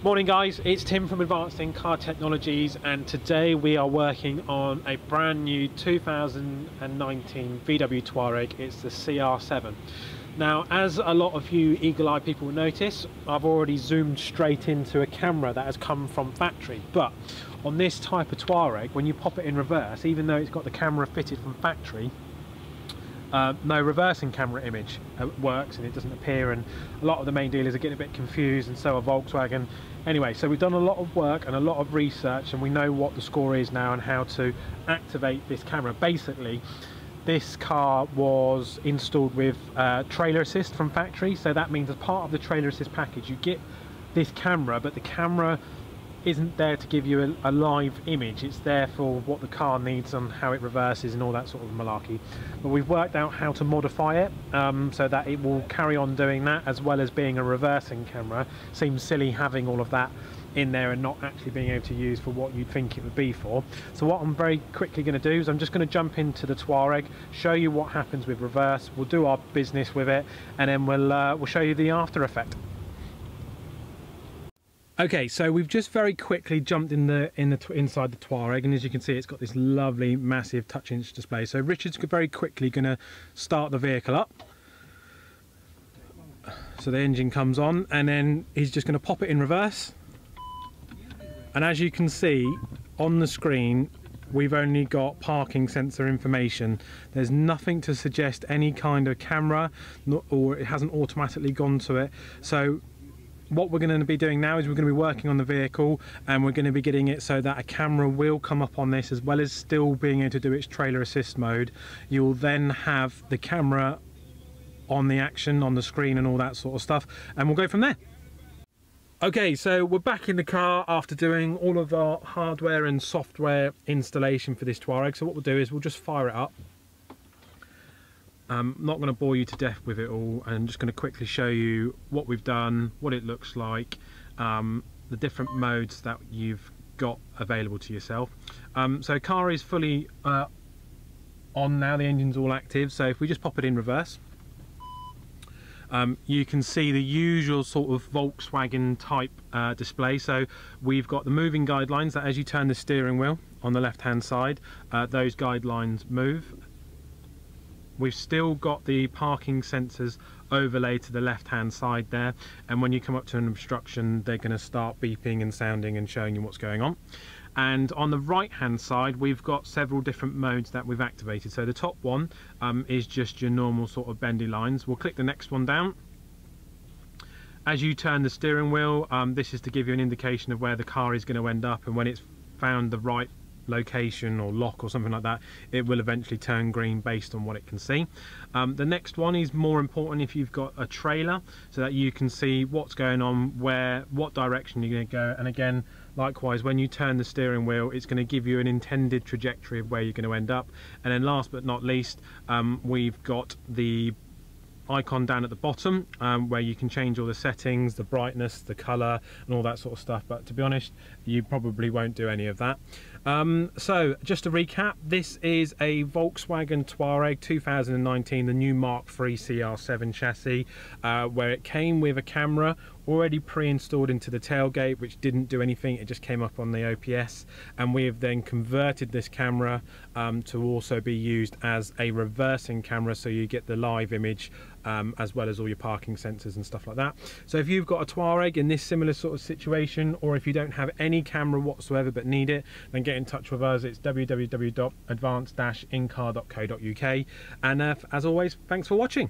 Morning guys, it's Tim from Advanced in Car Technologies, and today we are working on a brand new 2019 VW Touareg. It's the CR7. Now, as a lot of you eagle-eyed people will notice, I've already zoomed straight into a camera that has come from factory, but on this type of Touareg, when you pop it in reverse, even though it's got the camera fitted from factory, no reversing camera image works, and it doesn't appear, and a lot of the main dealers are getting a bit confused, and so are Volkswagen. Anyway, so we've done a lot of work and a lot of research, and we know what the score is now and how to activate this camera. Basically, this car was installed with trailer assist from factory, so that means as part of the trailer assist package you get this camera, but the camera isn't there to give you a live image. It's there for what the car needs and how it reverses and all that sort of malarkey. But we've worked out how to modify it so that it will carry on doing that, as well as being a reversing camera. Seems silly having all of that in there and not actually being able to use for what you'd think it would be for. So what I'm very quickly going to do is I'm just going to jump into the Touareg, show you what happens with reverse, we'll do our business with it, and then we'll show you the after effect. Okay, so we've just very quickly jumped inside the Touareg, and as you can see, it's got this lovely massive touch-inch display. So Richard's very quickly going to start the vehicle up. So the engine comes on, and then he's just going to pop it in reverse. And as you can see on the screen, we've only got parking sensor information. There's nothing to suggest any kind of camera, or it hasn't automatically gone to it. So what we're going to be doing now is we're going to be working on the vehicle, and we're going to be getting it so that a camera will come up on this, as well as still being able to do its trailer assist mode. You'll then have the camera on the action, on the screen and all that sort of stuff, and we'll go from there. Okay, so we're back in the car after doing all of our hardware and software installation for this Touareg. So what we'll do is we'll just fire it up. I'm not going to bore you to death with it all. I'm just going to quickly show you what we've done, what it looks like, the different modes that you've got available to yourself. So car is fully on now, the engine's all active. So if we just pop it in reverse, you can see the usual sort of Volkswagen type display. So we've got the moving guidelines that as you turn the steering wheel on the left hand side, those guidelines move. We've still got the parking sensors overlaid to the left hand side there, and when you come up to an obstruction, they're going to start beeping and sounding and showing you what's going on. And on the right hand side, we've got several different modes that we've activated. So the top one is just your normal sort of bendy lines. We'll click the next one down. As you turn the steering wheel, this is to give you an indication of where the car is going to end up, and when it's found the right location or lock or something like that, it will eventually turn green based on what it can see. The next one is more important if you've got a trailer, so that you can see what's going on, what direction you're going to go, and again, likewise, when you turn the steering wheel, it's going to give you an intended trajectory of where you're going to end up. And then last but not least, we've got the icon down at the bottom where you can change all the settings, the brightness, the color and all that sort of stuff, but to be honest, you probably won't do any of that. So just to recap, this is a Volkswagen Touareg 2019, the new Mark III CR7 chassis, where it came with a camera already pre-installed into the tailgate, which didn't do anything, it just came up on the OPS, and we have then converted this camera to also be used as a reversing camera, so you get the live image as well as all your parking sensors and stuff like that. So if you've got a Touareg in this similar sort of situation, or if you don't have any camera whatsoever but need it, then get in touch with us. It's www.advanced-incar.co.uk, and as always, thanks for watching.